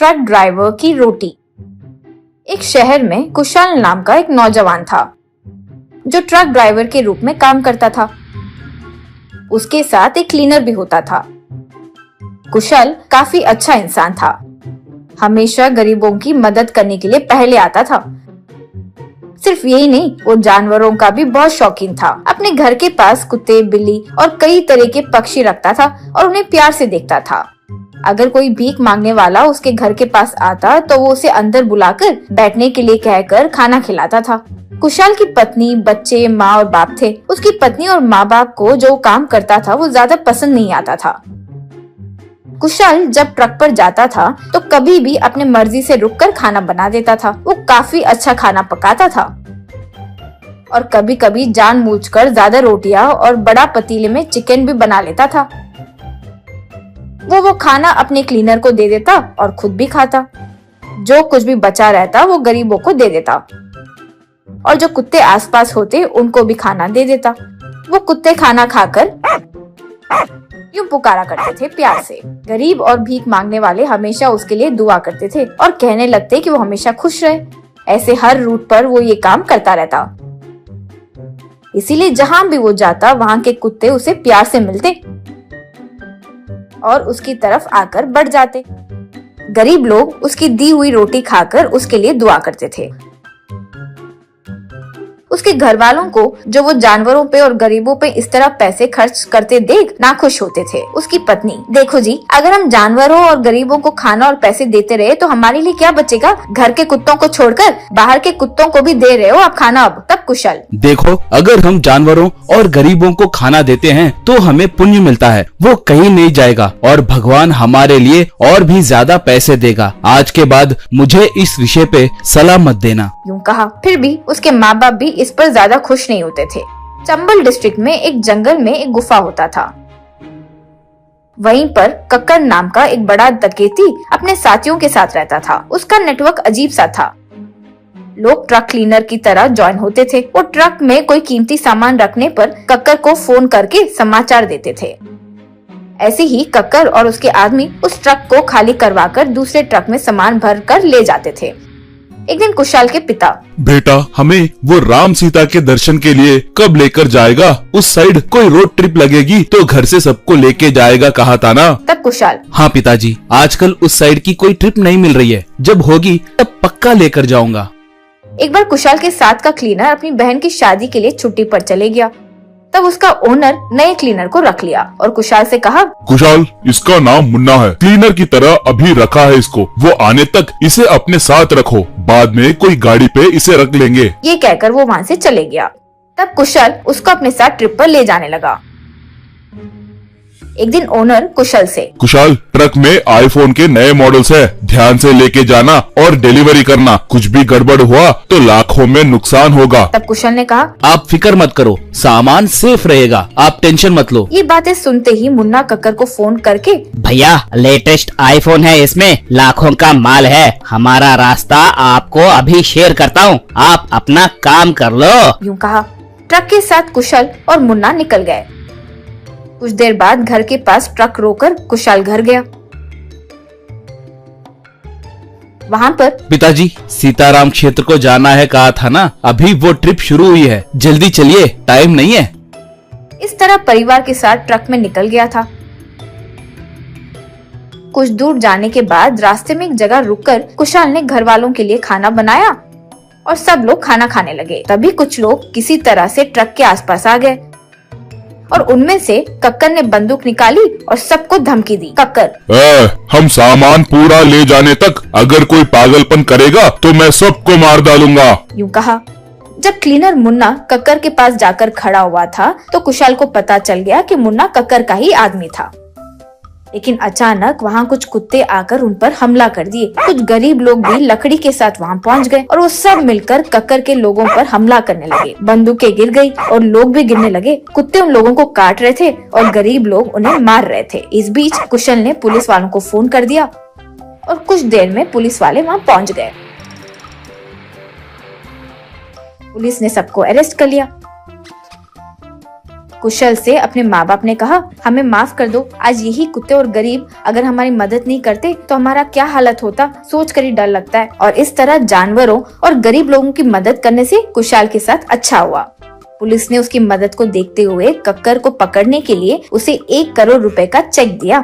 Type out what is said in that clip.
Truck driver की रोटी। एक शहर में कुशल नाम का एक नौजवान था जो ट्रक ड्राइवर के रूप में काम करता था। उसके साथ एक क्लीनर भी होता था। कुशल काफी अच्छा इंसान था, हमेशा गरीबों की मदद करने के लिए पहले आता था। सिर्फ यही नहीं, वो जानवरों का भी बहुत शौकीन था। अपने घर के पास कुत्ते, बिल्ली और कई तरह के पक्षी रखता था और उन्हें प्यार से देखता था। अगर कोई भीख मांगने वाला उसके घर के पास आता तो वो उसे अंदर बुलाकर बैठने के लिए कहकर खाना खिलाता था। कुशल की पत्नी, बच्चे, माँ और बाप थे। उसकी पत्नी और माँ बाप को जो काम करता था वो ज्यादा पसंद नहीं आता था। कुशल जब ट्रक पर जाता था तो कभी भी अपने मर्जी से रुककर खाना बना देता था। वो काफी अच्छा खाना पकाता था और कभी कभी जानबूझकर ज्यादा रोटियां और बड़ा पतीले में चिकन भी बना लेता था। वो खाना अपने क्लीनर को दे देता और खुद भी खाता। जो कुछ भी बचा रहता वो गरीबों को दे देता और जो कुत्ते आसपास होते उनको भी खाना दे देता। वो कुत्ते खाना खाकर यूं पुकारा करते थे प्यार से। गरीब और भीख मांगने वाले हमेशा उसके लिए दुआ करते थे और कहने लगते कि वो हमेशा खुश रहे। ऐसे हर रूट पर वो ये काम करता रहता। इसीलिए जहाँ भी वो जाता वहाँ के कुत्ते उसे प्यार से मिलते और उसकी तरफ आकर बढ़ जाते। गरीब लोग उसकी दी हुई रोटी खाकर उसके लिए दुआ करते थे। उसके घर वालों को जो वो जानवरों पे और गरीबों पे इस तरह पैसे खर्च करते देख नाखुश होते थे। उसकी पत्नी, देखो जी, अगर हम जानवरों और गरीबों को खाना और पैसे देते रहे तो हमारे लिए क्या बचेगा? घर के कुत्तों को छोड़कर बाहर के कुत्तों को भी दे रहे हो आप खाना अब। तब कुशल, देखो, अगर हम जानवरों और गरीबों को खाना देते हैं तो हमें पुण्य मिलता है, वो कहीं नहीं जाएगा और भगवान हमारे लिए और भी ज्यादा पैसे देगा। आज के बाद मुझे इस विषय पे सलाह मत देना। यूं कहा। फिर भी उसके माँ बाप भी इस पर ज्यादा खुश नहीं होते थे। चंबल डिस्ट्रिक्ट में एक जंगल में एक गुफा होता था। वहीं पर कक्कर नाम का एक बड़ा डकैती अपने साथियों के साथ रहता था। उसका नेटवर्क अजीब सा था। लोग ट्रक क्लीनर की तरह ज्वाइन होते थे। वो ट्रक में कोई कीमती सामान रखने पर कक्कर को फोन करके समाचार देते थे। ऐसे ही कक्कर और उसके आदमी उस ट्रक को खाली करवाकर दूसरे ट्रक में सामान भर कर ले जाते थे। एक दिन कुशल के पिता, बेटा, हमें वो राम सीता के दर्शन के लिए कब लेकर जाएगा? उस साइड कोई रोड ट्रिप लगेगी तो घर से सबको लेके जाएगा कहा था ना। तब कुशल, हाँ पिताजी, आजकल उस साइड की कोई ट्रिप नहीं मिल रही है, जब होगी तब पक्का लेकर जाऊंगा। एक बार कुशल के साथ का क्लीनर अपनी बहन की शादी के लिए छुट्टी पर चले गया। तब उसका ओनर नए क्लीनर को रख लिया और कुशल से कहा, कुशल, इसका नाम मुन्ना है, क्लीनर की तरह अभी रखा है इसको। वो आने तक इसे अपने साथ रखो, बाद में कोई गाड़ी पे इसे रख लेंगे। ये कहकर वो वहाँ से चले गया। तब कुशल उसको अपने साथ ट्रिप पर ले जाने लगा। एक दिन ओनर कुशल से, कुशल, ट्रक में आईफोन के नए मॉडल्स है, ध्यान से लेके जाना और डिलीवरी करना। कुछ भी गड़बड़ हुआ तो लाखों में नुकसान होगा। तब कुशल ने कहा, आप फिक्र मत करो, सामान सेफ रहेगा, आप टेंशन मत लो। ये बातें सुनते ही मुन्ना कक्कर को फोन करके, भैया, लेटेस्ट आईफोन है, इसमें लाखों का माल है, हमारा रास्ता आपको अभी शेयर करता हूँ, आप अपना काम कर लो। यूं कहा। ट्रक के साथ कुशल और मुन्ना निकल गए। कुछ देर बाद घर के पास ट्रक रोकर कुशल घर गया। वहाँ पर, पिताजी, सीताराम क्षेत्र को जाना है कहा था ना, अभी वो ट्रिप शुरू हुई है, जल्दी चलिए, टाइम नहीं है। इस तरह परिवार के साथ ट्रक में निकल गया था। कुछ दूर जाने के बाद रास्ते में एक जगह रुककर कुशल ने घर वालों के लिए खाना बनाया और सब लोग खाना खाने लगे। तभी कुछ लोग किसी तरह से ट्रक के आसपास आ गए और उनमें से कक्कर ने बंदूक निकाली और सबको धमकी दी। कक्कर, हम सामान पूरा ले जाने तक अगर कोई पागलपन करेगा तो मैं सबको मार डालूंगा। यूं कहा। जब क्लीनर मुन्ना कक्कर के पास जाकर खड़ा हुआ था तो कुशल को पता चल गया कि मुन्ना कक्कर का ही आदमी था। लेकिन अचानक वहाँ कुछ कुत्ते आकर उन पर हमला कर दिए। कुछ गरीब लोग भी लकड़ी के साथ वहाँ पहुँच गए और वो सब मिलकर कक्कर के लोगों पर हमला करने लगे। बंदूकें गिर गई और लोग भी गिरने लगे। कुत्ते उन लोगों को काट रहे थे और गरीब लोग उन्हें मार रहे थे। इस बीच कुशल ने पुलिस वालों को फोन कर दिया और कुछ देर में पुलिस वाले वहाँ पहुँच गए। पुलिस ने सबको अरेस्ट कर लिया। कुशल से अपने माँ बाप ने कहा, हमें माफ कर दो, आज यही कुत्ते और गरीब अगर हमारी मदद नहीं करते तो हमारा क्या हालत होता, सोच कर ही डर लगता है। और इस तरह जानवरों और गरीब लोगों की मदद करने से कुशाल के साथ अच्छा हुआ। पुलिस ने उसकी मदद को देखते हुए कक्कर को पकड़ने के लिए उसे 1 करोड़ रुपए का चेक दिया।